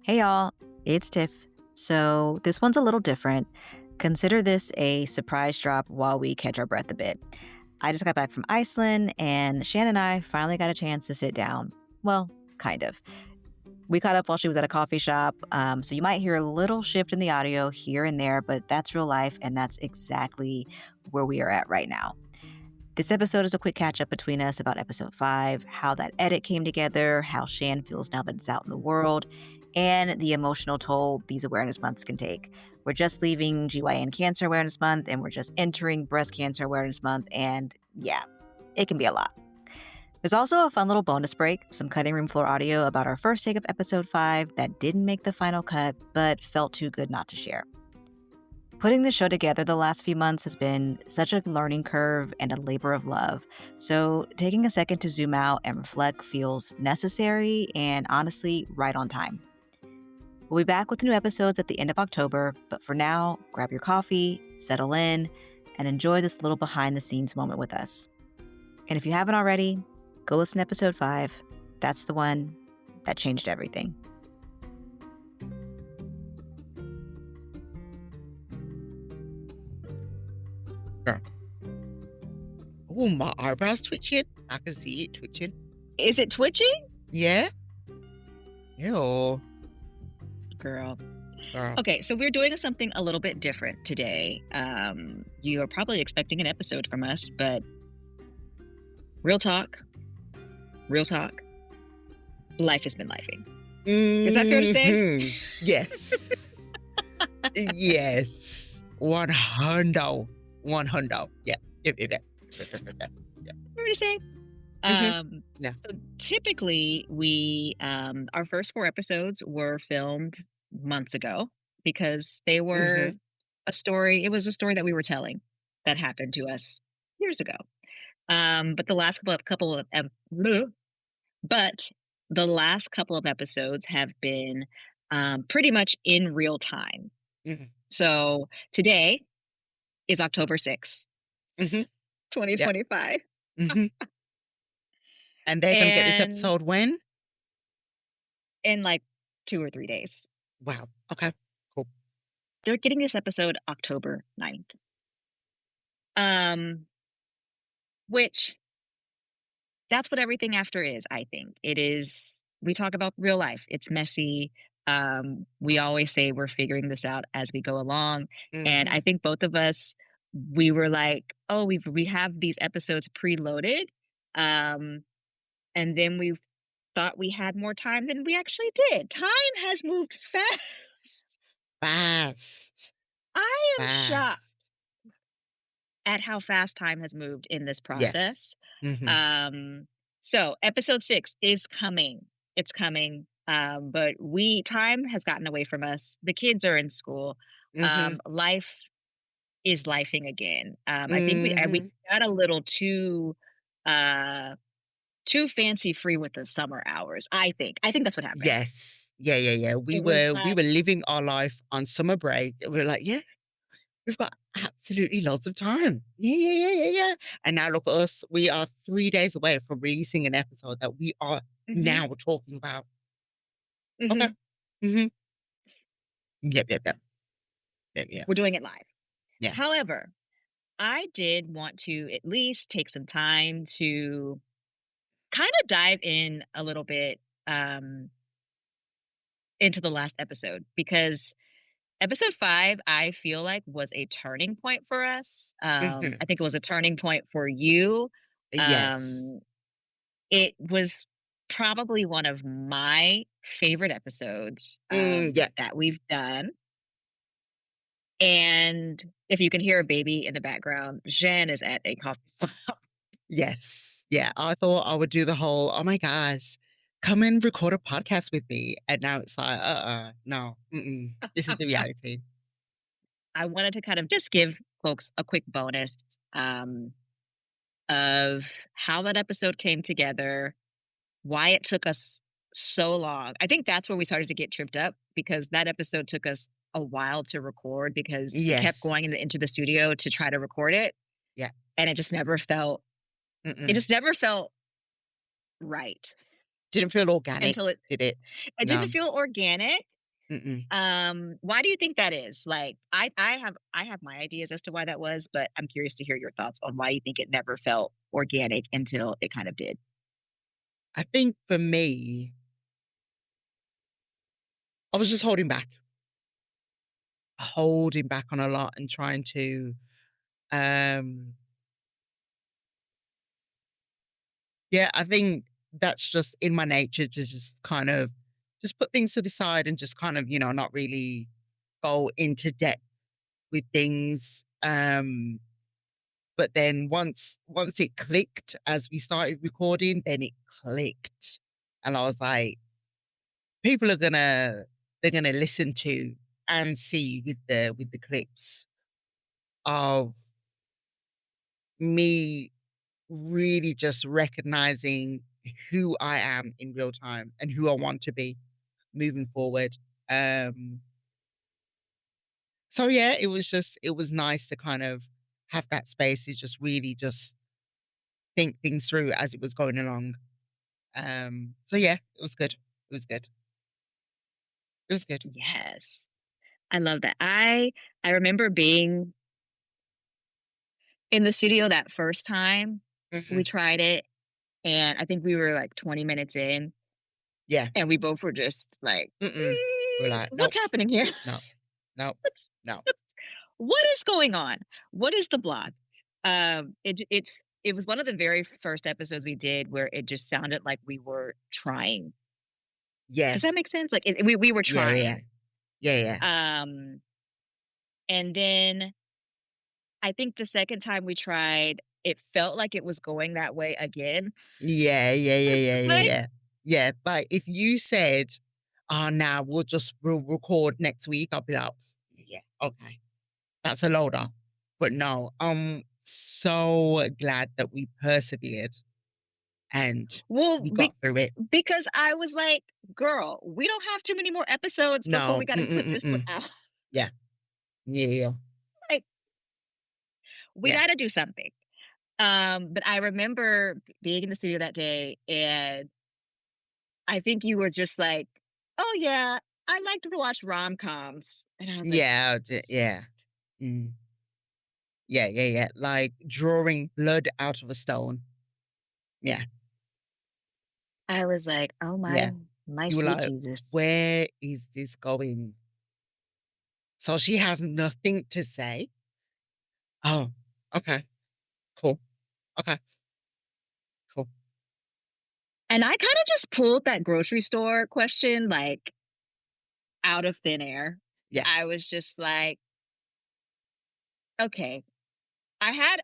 Hey y'all, it's Tiff. So this one's a little different. Consider this a surprise drop while we catch our breath a bit. I just got back from Iceland, and Shan and I finally got a chance to sit down. Well, kind of. We caught up while she was at a coffee shop, so you might hear a little shift in the audio here and there, but that's real life, and that's exactly where we are at right now. This episode is a quick catch up between us about episode 5, how that edit came together, how Shan feels now that it's out in the world, and the emotional toll these awareness months can take. We're just leaving GYN Cancer Awareness Month, and we're just entering Breast Cancer Awareness Month, and yeah, it can be a lot. There's also a fun little bonus break, some cutting room floor audio about our first take of episode 5 that didn't make the final cut, but felt too good not to share. Putting the show together the last few months has been such a learning curve and a labor of love, so taking a second to zoom out and reflect feels necessary and honestly right on time. We'll be back with new episodes at the end of October, but for now, grab your coffee, settle in, and enjoy this little behind-the-scenes moment with us. And if you haven't already, go listen to episode 5. That's the one that changed everything. Oh, my eyebrows twitching. I can see it twitching. Is it twitching? Yeah. Ew. Girl. Girl. Okay, so we're doing something a little bit different today. You are probably expecting an episode from us, but real talk, life has been lifing. Is that fair to say? Yes. Yes. 100. 100. Yeah. Yeah. Fair to say? Yeah. So typically we our first 4 episodes were filmed months ago because they were a story. It was a story that we were telling that happened to us years ago. But the last couple of episodes have been pretty much in real time. So today is October 6th, 2025. And they're going to get this episode when? In like 2 or 3 days. Wow. Okay. Cool. They're getting this episode October 9th. Which that's what everything after is, I think. It is, we talk about real life. It's messy. We always say we're figuring this out as we go along. And I think both of us, we were like, oh, we have these episodes preloaded. And then we thought we had more time than we actually did. Time has moved fast. I am shocked at how fast time has moved in this process. Yes. So episode 6 is coming. It's coming. But time has gotten away from us. The kids are in school. Life is lifing again. I think we got a little too fancy free with the summer hours. I think that's what happened. Yes. Yeah. We were living our life on summer break. We were like, yeah, we've got absolutely lots of time. Yeah. And now look at us. We are 3 days away from releasing an episode that we are now talking about. Okay. Yep. We're doing it live. Yeah. However, I did want to at least take some time to kind of dive in a little bit into the last episode, because episode 5, I feel like, was a turning point for us. I think it was a turning point for you. Yes. It was probably one of my favorite episodes that we've done. And if you can hear a baby in the background, Jen is at a coffee shop. Yes. Yeah. I thought I would do the whole, oh my gosh, come and record a podcast with me. And now it's like, no. This is the reality. I wanted to kind of just give folks a quick bonus of how that episode came together, why it took us so long. I think that's where we started to get tripped up, because that episode took us a while to record, because we kept going into the studio to try to record it. Yeah. And it just never felt, right. Didn't feel organic, did it? It didn't feel organic. Mm-mm. Why do you think that is? Like, I have my ideas as to why that was, but I'm curious to hear your thoughts on why you think it never felt organic until it kind of did. I think for me, I was just holding back on a lot and trying to, um, yeah, I think that's just in my nature to just kind of just put things to the side and just kind of, not really go into depth with things. But then once it clicked as we started recording, then it clicked. And I was like, people are they're gonna listen to and see with the clips of me really just recognizing who I am in real time and who I want to be moving forward. Um, so yeah, it was nice to kind of have that space to just really just think things through as it was going along. So yeah, it was good. It was good. It was good. Yes. I love that. I remember being in the studio that first time we Mhm. tried it, and I think we were like 20 minutes in, Yeah. and we both were just like, Mm-mm. We're like, "What's nope, happening here? no, nope, What's no. what's what is going on? What is the block?" It was one of the very first episodes we did where it just sounded like we were trying. Does Yes. that make sense? Like, we were Yeah, yeah, yeah. trying. Yeah, yeah. Um, and then I think the second time we tried, it felt like it was going that way again. Yeah, yeah, yeah, yeah, yeah, Like, yeah. Yeah, but if you said, "Oh, now we'll record next week," I'll be like, "Yeah, okay, that's a loader." But no, I'm so glad that we persevered and well, we got through it. because I was like, "Girl, we don't have too many more episodes before No, we gotta put this one mm-mm-mm-mm. out." Yeah, yeah, yeah, Like, we yeah, gotta do something. But I remember being in the studio that day, and I think you were just like, "Oh, yeah, I like to watch rom-coms." And I was like, yeah. Mm. Yeah, yeah, yeah. Like drawing blood out of a stone. Yeah, "Oh yeah. my You were sweet like, Jesus." where is this going? So she has nothing to say. Oh, okay, cool. Okay, cool. And I kinda just pulled that grocery store question, like, out of thin air. Yeah, I was just like, "Okay."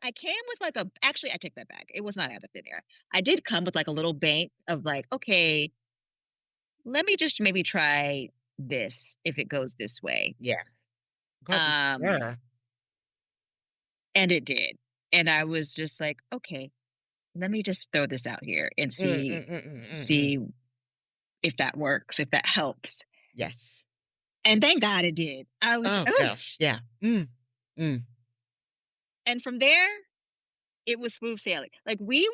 I came with, like, a actually, I take that back. It was not out of thin air. I did come with, like, a little bank of, like, "Okay, let me just maybe try this if it goes this way." yeah. God, this Um, yeah. and it did. And I was just like, "Okay, let me just throw this out here and see Mm. if that works, if that helps." Yes. And thank God it did. I was Oh ugh. gosh, yeah. Mm. And from there, it was smooth sailing. Like, we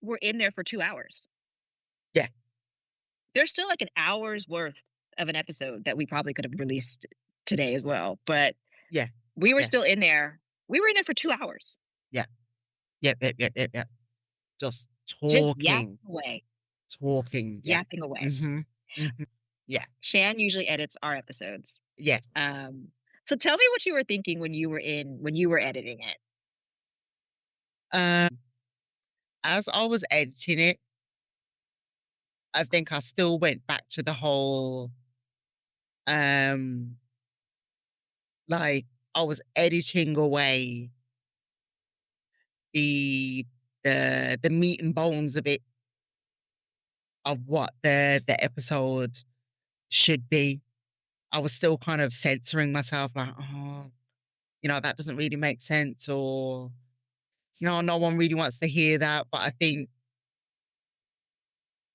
were in there for 2 hours. Yeah, There's still, like, an hour's worth of an episode that we probably could have released today as well, but yeah, we were yeah, still in there. We were in there for 2 hours, yeah. Yep, yep, yep, yep, yep. Just just talking. Yeah. yapping away. Mm-hmm. Mm-hmm. Yeah. Shan usually edits our episodes. Yes. Um, so tell me what you were thinking when you were editing it. Um, as I was editing it, I think I still went back to the whole, um, like I was editing away the the meat and bones of it, of what the episode should be. I was still kind of censoring myself, like, oh, that doesn't really make sense, or no one really wants to hear that. But I think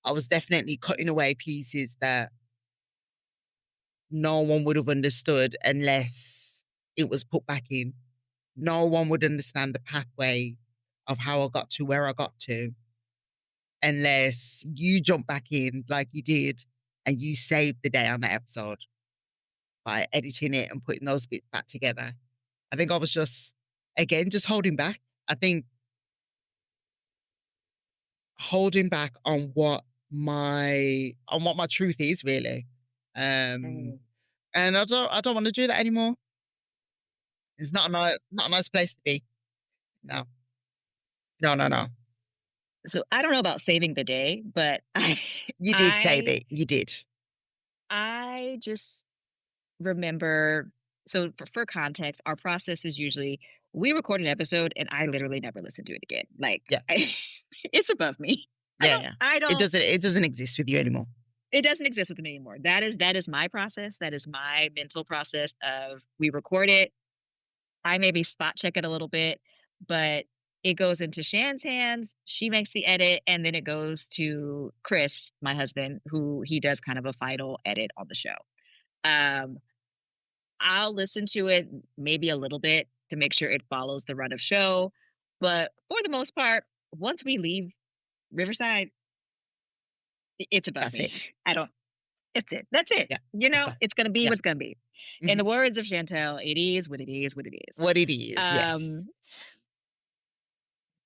I was definitely cutting away pieces that no one would have understood unless it was put back in. No one would understand the pathway of how I got to where I got to unless you jump back in like you did. and you saved the day on that episode by editing it and putting those bits back together. I think I was just, again, just holding back. I think holding back on what my truth is really. Um, Mm. and I don't want to do that anymore. It's not a nice place to be. No, no, no, no. So I don't know about saving the day, but You did save I it. You did. I just remember. So for context, our process is usually we record an episode and I literally never listen to it again. Like Yeah, it's above me. I yeah, don't yeah. I don't It doesn't exist with you anymore. it doesn't exist with me anymore. That is my process. That is my mental process of we record it. I maybe spot check it a little bit, but it goes into Shan's hands. She makes the edit, and then it goes to Chris, my husband, who he does kind of a final edit on the show. Um, I'll listen to it maybe a little bit to make sure it follows the run of show, but for the most part, once we leave Riverside, it's above That's me. it. I don't. It's it. That's it. Yeah, You it's know, gone. it's gonna be Yeah. what's gonna be. In Mhm. the words of Chantel, it is what it is. What it is. What it is, yes. Um,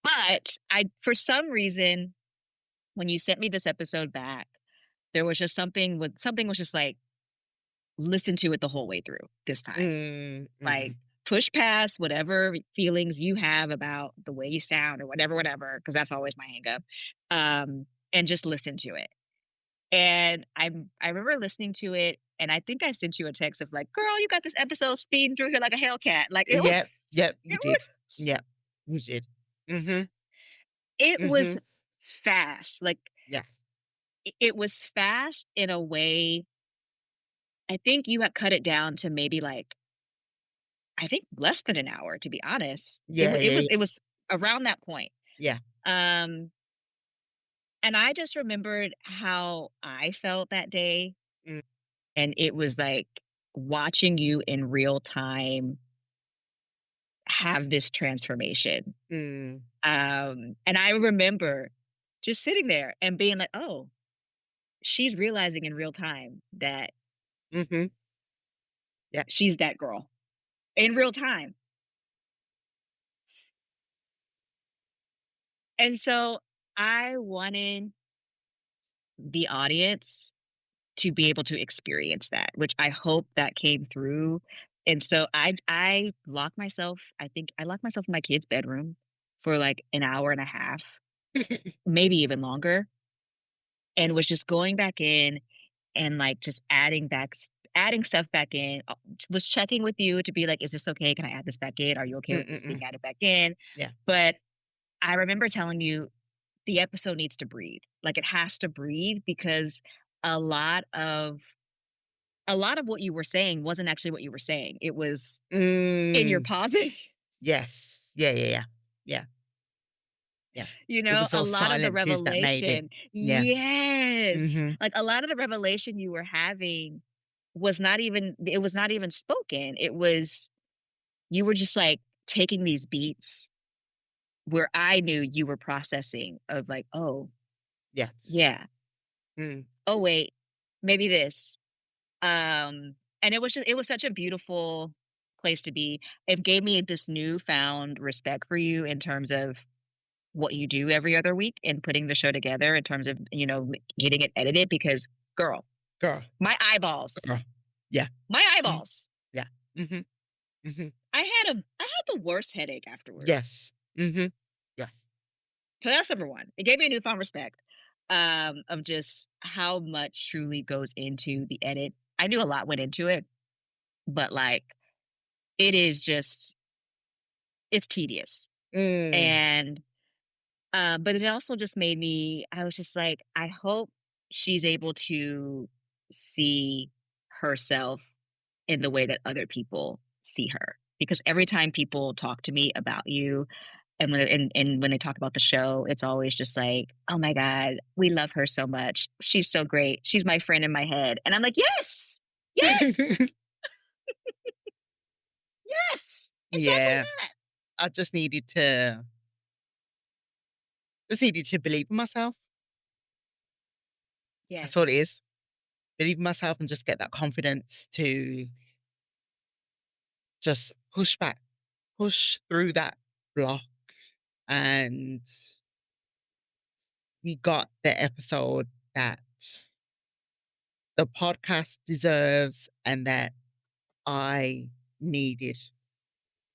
But I for some reason, when you sent me this episode back, there was just something was just like, listen to it the whole way through this time. Like, Mhm. push past whatever feelings you have about the way you sound or whatever, because that's always my hang up. And just listen to it. And I remember listening to it, and I think I sent you a text of like, "Girl, you got this episode speeding through here like a Hellcat." Like it was Yep, yep, you it did. was Yep, you did. Mhm, it was mhm. fast. Like Yeah. it was fast in a way. I think you had cut it down to maybe like I think less than an hour, to be honest. It Yeah, wa- it yeah, was yeah. it was around that point. Yeah. Um, and I just remembered how I felt that day, Mm, and it was like watching you in real time have this transformation. mm. And I remember just sitting there and being like, "Oh, she's realizing in real time that Mhm. Yeah. she's that girl in real time." And so I wanted the audience to be able to experience that, which I hope that came through. And so I locked myself, I think I locked myself in my kid's bedroom for like an hour and a half, maybe even longer, and was just going back in and like just adding stuff back in. Was checking with you to be like, is this okay? Can I add this back in? Are you okay Mm, with this mm, being mm. added back in? Yeah. But I remember telling you the episode needs to breathe. Like it has to breathe because a lot of a lot of what you were saying wasn't actually what you were saying. It was in your Mm. pausing. Yes. Yeah, yeah, yeah. Yeah, yeah. It was A those lot of the silences that made it. revelation. Yeah. Yes. Mhm. Like a lot of the revelation you were having was not even spoken. It was you were just like taking these beats where I knew you were processing of like, "Oh, Yes. yeah. Mm. Oh wait, maybe this." And it was such a beautiful place to be. It gave me this newfound respect for you in terms of what you do every other week and putting the show together in terms of, getting it edited because girl, Girl, my eyeballs, girl. Yeah. my Mhm. eyeballs. Yeah. Mhm. Mhm. I had the worst headache afterwards. Yes. Mhm. Yeah. So that's number one. It gave me a newfound respect of just how much truly goes into the edit. I knew a lot went into it, but like it is just it's tedious. Mm. And but it also just made me I was just like, I hope she's able to see herself in the way that other people see her. Because every time people talk to me about you and when they talk about the show, it's always just like, "Oh my god, we love her so much. She's so great. She's my friend in my head." And I'm like, "Yes! Yes! Yes! Exactly Yeah. that." I just needed to believe in myself. That's all it Yes. is. believe in myself and just get that confidence to just push through that block. And we got the episode that the podcast deserves and that I needed.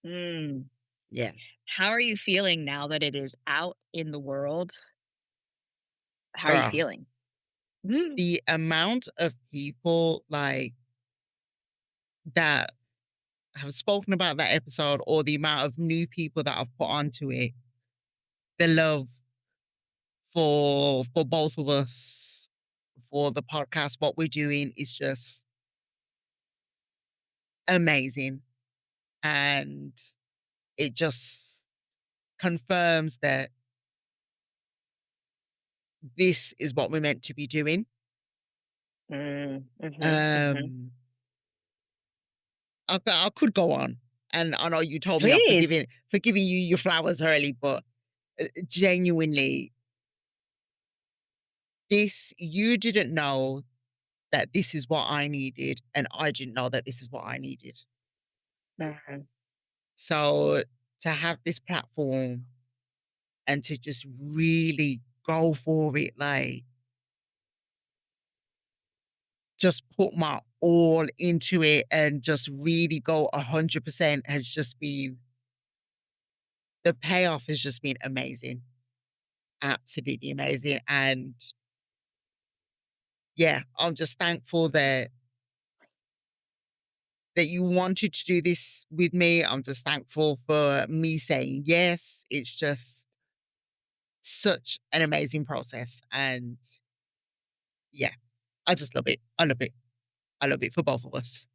Mm. Yeah. How are you feeling now that it is out in the world? How are you Girl, feeling? Mm. the amount of people like that have spoken about that episode or the amount of new people that I've put onto it, the love for both of us, for the podcast, what we're doing is just amazing. And it just confirms that this is what we're meant to be doing. Mm. Mhm, mhm. Um, I could go on, and I know you told me I'm Please. forgiving you your flowers early, but genuinely, this you didn't know that this is what I needed, and I didn't know that this is what I needed. Mhm. So to have this platform and to just really go for it, like just put my all into it and just really go 100% has just been the payoff has just been amazing. Absolutely amazing. And yeah, I'm just thankful that you wanted to do this with me. I'm just thankful for me saying yes. It's just such an amazing process. And yeah, I just love it. I love it. I love it for both of us.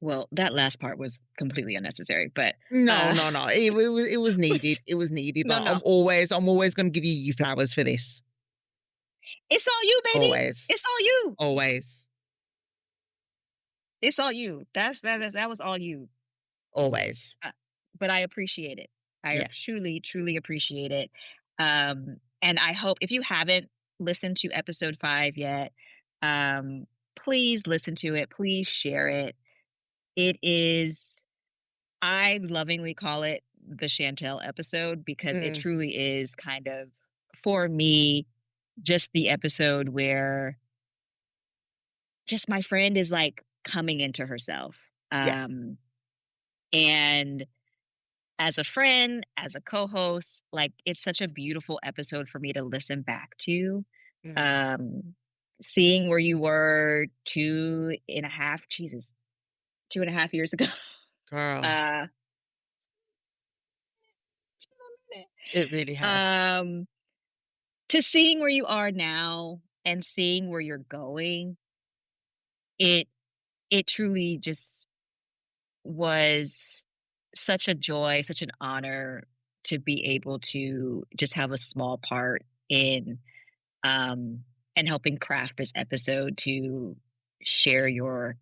Well, that last part was completely unnecessary, but, No, uh, no, no. It was needed. It was needed. no, But no. I'm always gonna give you flowers for this. It's all you, baby. Always. It's all you. Always. It's all you. That was all you. Always. Uh, but I appreciate it. I Yeah. truly, truly appreciate it. And I hope if you haven't listened to episode 5 yet, um, please listen to it. Please share it. It is I lovingly call it the Chantel episode because it Mm, truly is kind of, for me, just the episode where just my friend is like coming into herself. yeah. And as a friend, as a co-host, like it's such a beautiful episode for me to listen back to. Mm, Um, Seeing where you were 2.5 years ago. girl, uh, it really has. um, to seeing where you are now and seeing where you're going, it it truly just was such a joy, such an honor to be able to just have a small part in um and helping craft this episode to share your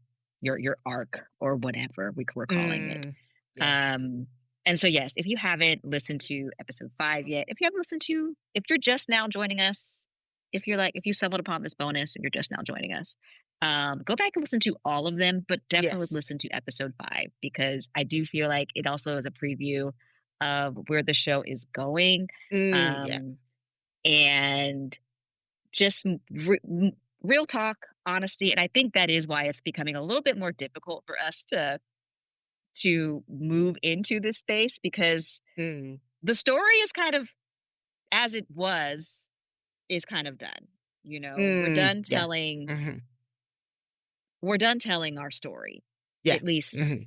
arc or whatever we're calling it. Mm, yes. Um, and so, yes, if you haven't listened to episode 5 yet, if you're just now joining us, if you stumbled upon this bonus and you're just now joining us, go back and listen to all of them, but definitely Yes. listen to episode 5 because I do feel like it also is a preview of where the show is going. Yeah. Um, and just real talk, honesty. And I think that is why it's becoming a little bit more difficult for us to move into this space because Mm, the story is kind of as it was is kind of done. You know, yeah. Hmm. we're done telling our story, Yeah. at least Hmm.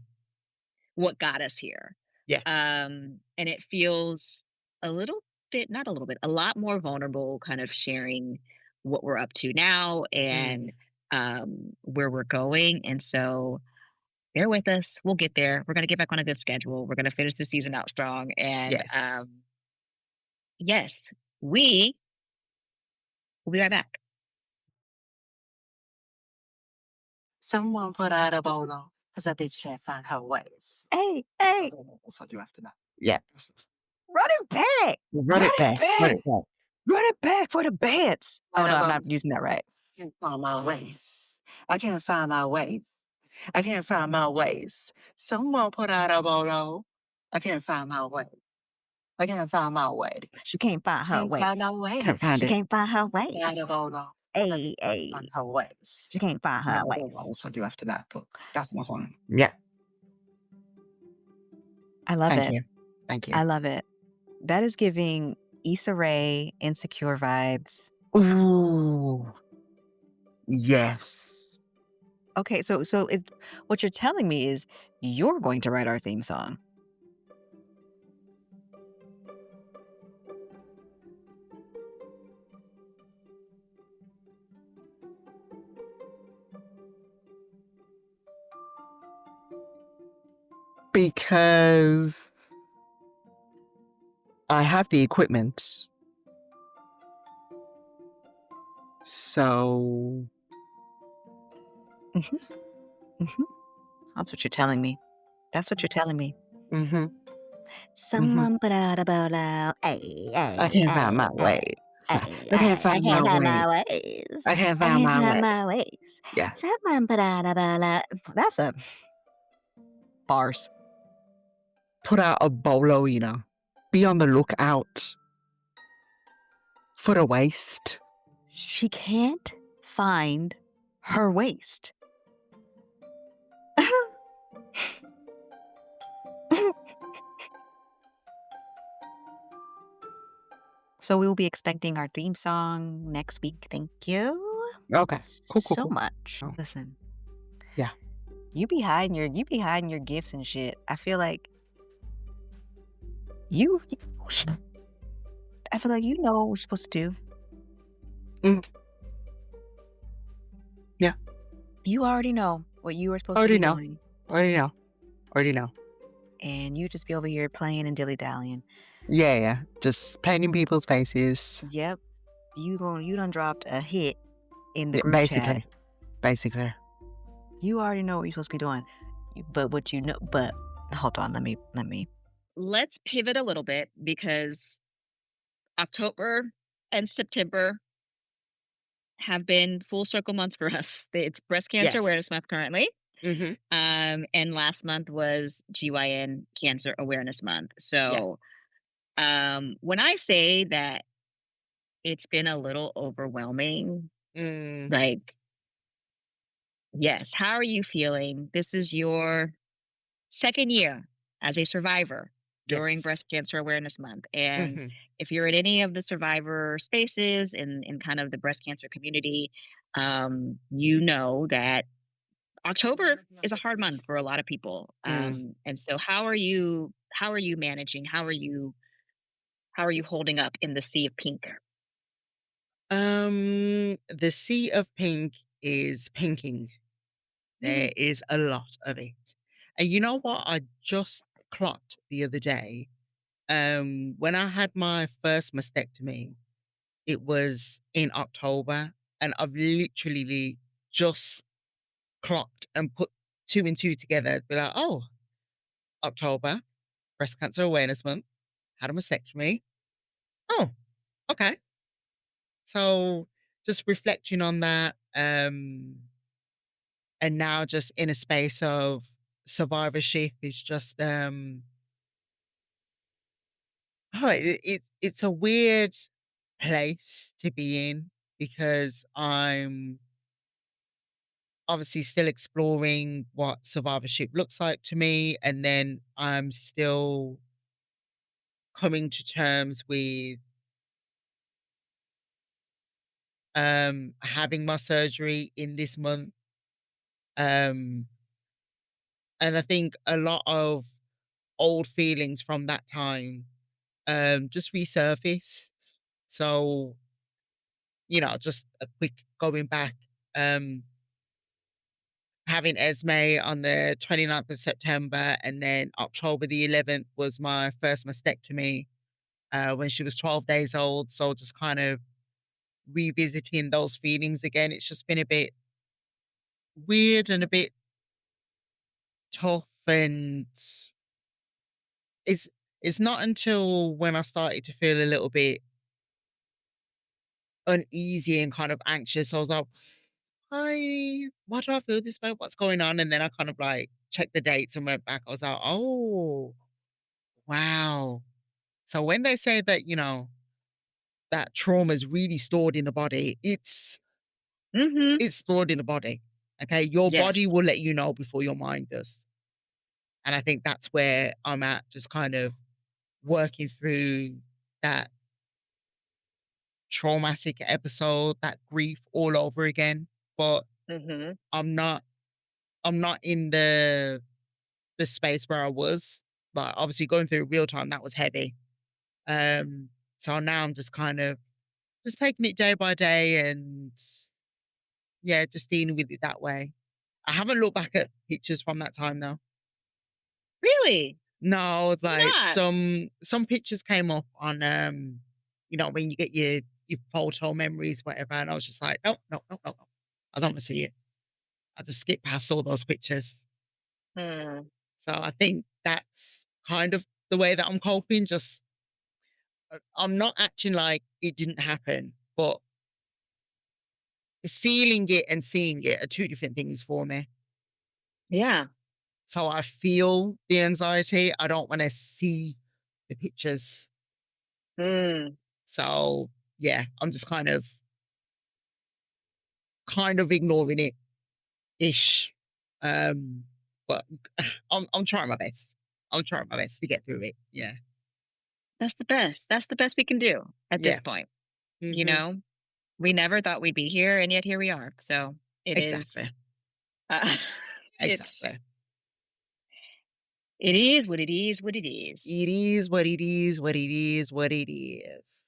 what got us here. Yeah. And it feels a little bit, not a little bit, a lot more vulnerable, kind of sharing what we're up to now and Mm, where we're going. And so bear with us. We'll get there. We're going to get back on a good schedule. We're going to finish the season out strong. And yes. yes, we will be right back. Someone put out a bolo because that bitch can't find her ways. Hey, hey, So you have to know. Yeah. run it back. Run Run it it back. Run back. it back. Run it back for the bands. Oh, One no, of I'm them not using that right. can't find my ways. I can't find my waist. I can't find my waist. Someone put out a bolo. I can't find my waist. I can't find my waist. She can't find her Can't find waist. no waist. Can't find She it. can't find her Put out waist. a bolo. Hey, Can't hey. find her waist. She can't find I her don't know what waist. else I'll do after that, but that's my song. Yeah. I love Thank it. you. Thank you. I love it. That is giving Issa Rae Insecure vibes. Ooh. Yes. Okay, so what you're telling me is you're going to write our theme song. Because I have the equipment. So That's what you're telling me. That's what you're telling me. mhm. Someone put out a bolo. Ay, ay, I can't find my ay, ay, waist. ay, I can't ay. I find my can't find waist. my waist. I can't I find can't my find waist. my waist. Yeah. Someone put out a bolo. That's a bars. Put out a bolo, you know. Be on the lookout for the waist. She can't find her waist. So we will be expecting our theme song next week. Thank you Okay. Cool. so much. Oh. Listen. Yeah. You be hiding your gifts and shit. I feel like you I feel like you know what we're supposed to do. Mm. Yeah. You already know what you were supposed Already to be know. doing. Already know. And you just be over here playing and dilly-dallying. Yeah. Just painting people's faces. Yep. You done dropped a hit in the group chat. Basically. You already know what you're supposed to be doing. But hold on, let me. Let's pivot a little bit because October and September have been full circle months for us. It's Breast Cancer Yes. Awareness Month currently. Mm-hmm. And last month was GYN Cancer Awareness Month. So when I say that it's been a little overwhelming, like, yes, how are you feeling? This is your second year as a survivor during Yes. Breast Cancer Awareness Month. And Mhm. if you're in any of the survivor spaces in kind of the breast cancer community, you know that October is a hard month for a lot of people. And so how are you managing? How are you holding up in the sea of pink? The sea of pink is pinking. There is a lot of it. And you know what I just clocked the other day? When I had my first mastectomy, it was in October, and I've literally just clocked and put two and two together. Be like, oh, October, Breast Cancer Awareness Month, had a mastectomy. Oh, okay. So just reflecting on that, and now just in a space of survivorship is just it's a weird place to be in because I'm obviously still exploring what survivorship looks like to me, and then I'm still coming to terms with having my surgery in this month. Um and I think a lot of old feelings from that time just resurfaced. So, just a quick going back, um, having Esme on the 29th of September, and then October the 11th was my first mastectomy when she was 12 days old. So just kind of revisiting those feelings again. It's just been a bit weird and a bit tough, and it's it's not until when I started to feel a little bit uneasy and kind of anxious. I was like, why do I feel this way? What's going on? And then I kind of like checked the dates and went back. I was like, oh, wow. So when they say that, that trauma is really stored in the body, Mhm. it's stored in the body. Okay. Your body Yes. will let you know before your mind does. And I think that's where I'm at, just kind of working through that traumatic episode, that grief all over again. But Mhm. I'm not I'm not in the space where I was. Like obviously going through real time, that was heavy. So now I'm just kind of just taking it day by day and yeah, just dealing with it that way. I haven't looked back at pictures from that time though. Really? No, it's Why like not? some pictures came up on when you get your photo memories, whatever, and I was just like, no, no, no, no, no. I don't want to see it. I just skip past all those pictures. Hmm. So I think that's kind of the way that I'm coping. Just I'm not acting like it didn't happen, but feeling it and seeing it are two different things for me. Yeah. So I feel the anxiety. I don't want to see the pictures. Mm. So yeah, I'm just kind of ignoring it ish. Um, but I'm trying my best. I'm trying my best to get through it. Yeah. That's the best. That's the best we can do at Yeah. this point. You Hmm. know, we never thought we'd be here, and yet here we are. So it Exactly. is. Uh, it's Exactly. it is what it is. What it is. It is what it is, what it is, what it is.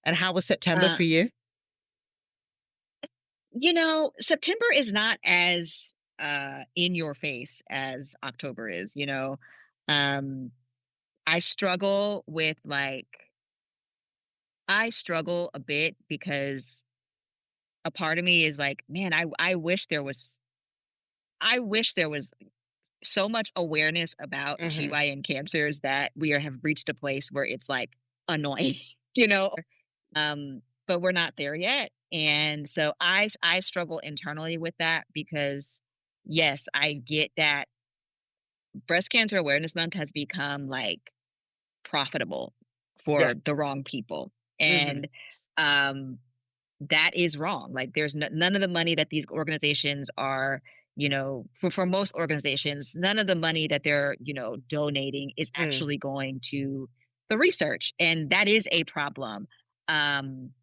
And how was September Uh, for you? September is not as in your face as October is. Um, I struggle with I struggle a bit because a part of me is like, man, I wish there was so much awareness about Hmm. GYN cancers that have reached a place where it's like annoying, you know. But we're not there yet, and so I struggle internally with that because yes, I get that Breast Cancer Awareness Month has become like profitable Yeah. for the wrong people, Hmm. and um that is wrong. Like, there's none of the money that these organizations are, for most organizations, none of the money that they're, donating is Mm. actually going to the research, and that is a problem. Um,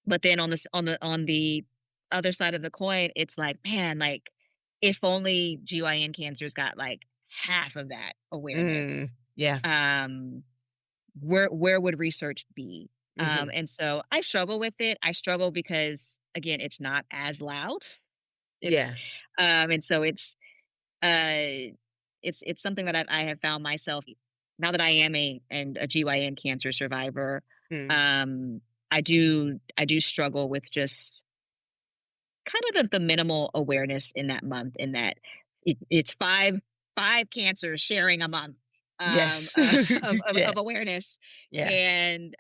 but then on the other side of the coin, it's like, man, like if only GYN cancers got like half of that Mm. awareness. Yeah. Um, where would research be? Hmm. And so I struggle with it. I struggle because again, it's not as loud. It's Yeah. and so it's something that I have found myself now that I am a GYN cancer survivor. Mm. Um, I do struggle with just kind of the minimal awareness in that month. In that it's five cancers sharing a month Yes. of, of Yeah. of awareness, Yeah. and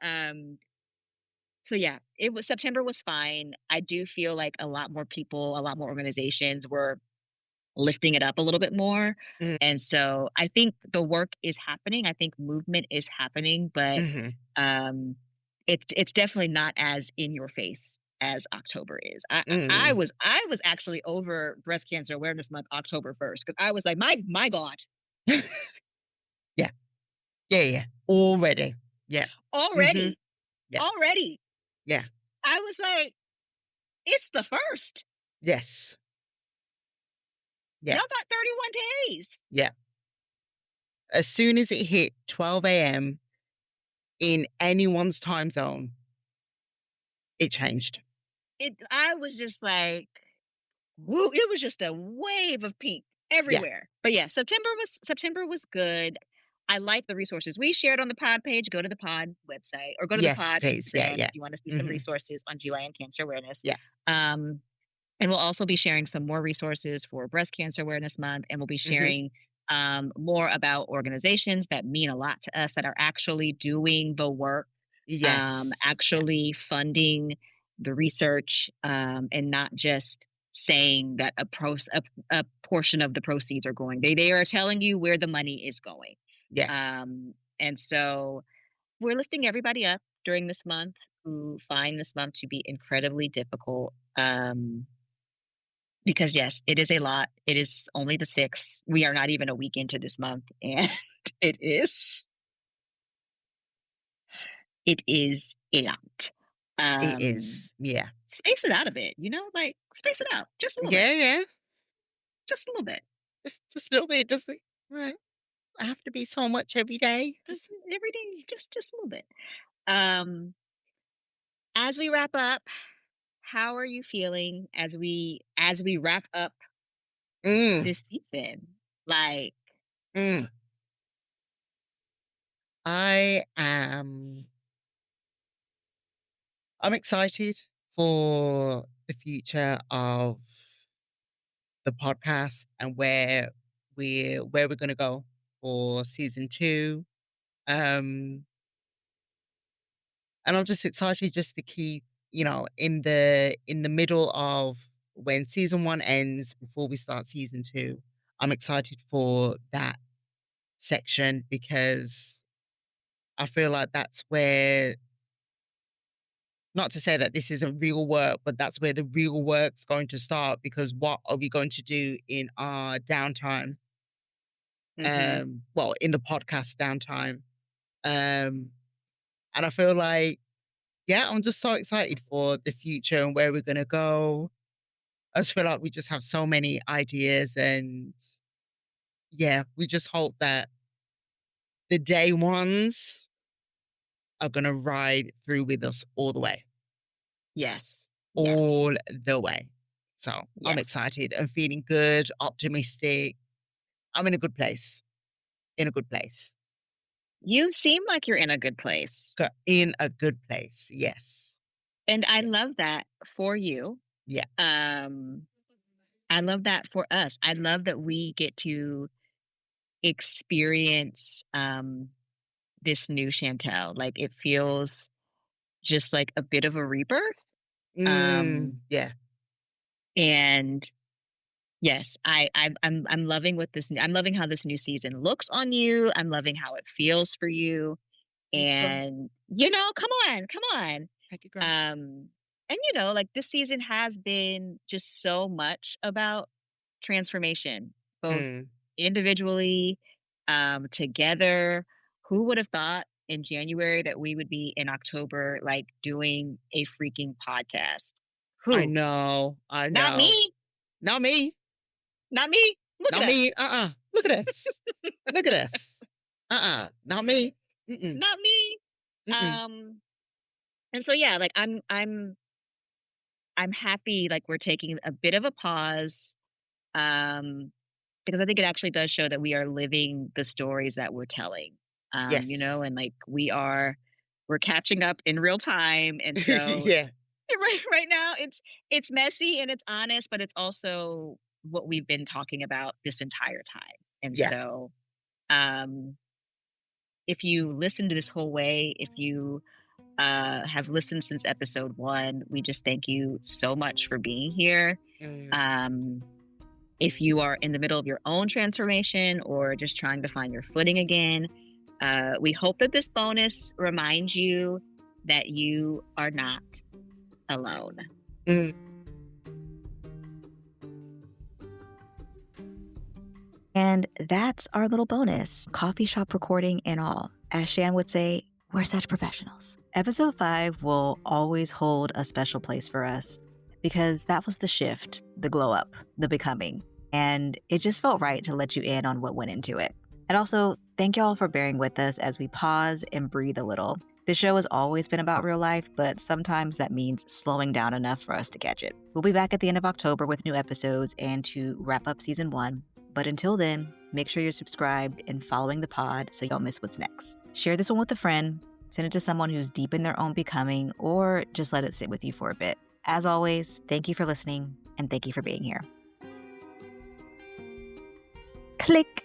so yeah, September was fine. I do feel like a lot more people, a lot more organizations were lifting it up a little bit more. Mm. And so I think the work is happening. I think movement is happening, but Hmm. um it's definitely not as in your face as October is. Mm. I was actually over Breast Cancer Awareness Month October 1st because I was like, my God, Yeah. Yeah. Yeah. Already. Yeah. Hmm. already, Yeah. already. Yeah. I was like, it's the first. Yes. Yeah. Y'all got 31 days. Yeah. As soon as it hit 12 a.m. in anyone's time zone, it changed. I was just like, woo, it was just a wave of pink Yeah. everywhere. But yeah, September was good. I like the resources we shared on the pod page. Go to the pod website or go to the Yes, pod please. Yeah. Instagram if Yeah. you want to see some Hmm. resources on GYN cancer awareness. Yeah. Um, and we'll also be sharing some more resources for Breast Cancer Awareness Month, and we'll be Hmm. sharing more about organizations that mean a lot to us that are actually doing the work, Yes. Yeah. actually funding the research, and not just saying that a portion of the proceeds are going. They are telling you where the money is going. Yes. And so we're lifting everybody up during this month who find this month to be incredibly difficult. Because yes, it is a lot. It is only the 6th. We are not even a week into this month, and it is it is a lot. It Um, is. Yeah. Space it out a bit, like space it out just a little bit, Yeah, yeah. just a little bit, Just a little bit. Just like, right. I have to be so much every day. just every day, just a little bit. Um, as we wrap up, how are you feeling as we wrap up Mm, this season? Like, mm. I am. I'm excited for the future of the podcast and where we're gonna go for season 2. Um, and I'm just excited just to keep, in the middle of when season 1 ends before we start season 2. I'm excited for that section because I feel like that's where, not to say that this isn't real work, but that's where the real work's going to start because what are we going to do in our downtime? mhm, Well, in the podcast downtime. Um, and I feel like, yeah, I'm just so excited for the future and where we're going to go. I just feel like we just have so many ideas and yeah, we just hope that the day ones are going to ride through with us all the way, yes, yes, all the way. So I'm yes. excited and feeling good, optimistic. I'm in a good place, in a good place, You seem like you're in a good place, in a good place. Yes. and I Yeah. love that for you. Yeah. Um, I love that for us. I love that we get to experience, this new Chantel. Like, it feels just like a bit of a rebirth. Yeah. And yes, I'm loving I'm loving how this new season looks on you. I'm loving how it feels for you. Thank you, girl. And, come on, come on. Thank you, girl. And like this season has been just so much about transformation, both Mm, individually, together. Who would have thought in January that we would be in October, like doing a freaking podcast? I Who? know. I Not know. me. Not me. Not me. Look at Not me. us. Look at us. Look at us. Not me. Mm-mm. Not me. Mm-mm. And so yeah, like I'm happy like we're taking a bit of a pause. Um because I think it actually does show that we are living the stories that we're telling. Yes. And like we're catching up in real time. And so Yeah. right now it's messy and it's honest, but it's also what we've been talking about this entire time. And Yeah. so um if you listen to this whole way, if you have listened since episode 1, we just thank you so much for being here. Mm, Um, if you are in the middle of your own transformation or just trying to find your footing again, we hope that this bonus reminds you that you are not alone. mm. And that's our little bonus, coffee shop recording and all. As Shan would say, we're such professionals. Episode 5 will always hold a special place for us because that was the shift, the glow up, the becoming. And it just felt right to let you in on what went into it. And also, thank y'all for bearing with us as we pause and breathe a little. The show has always been about real life, but sometimes that means slowing down enough for us to catch it. We'll be back at the end of October with new episodes and to wrap up season 1. But until then, make sure you're subscribed and following the pod so you don't miss what's next. Share this one with a friend, send it to someone who's deep in their own becoming, or just let it sit with you for a bit. As always, thank you for listening and thank you for being here. Click.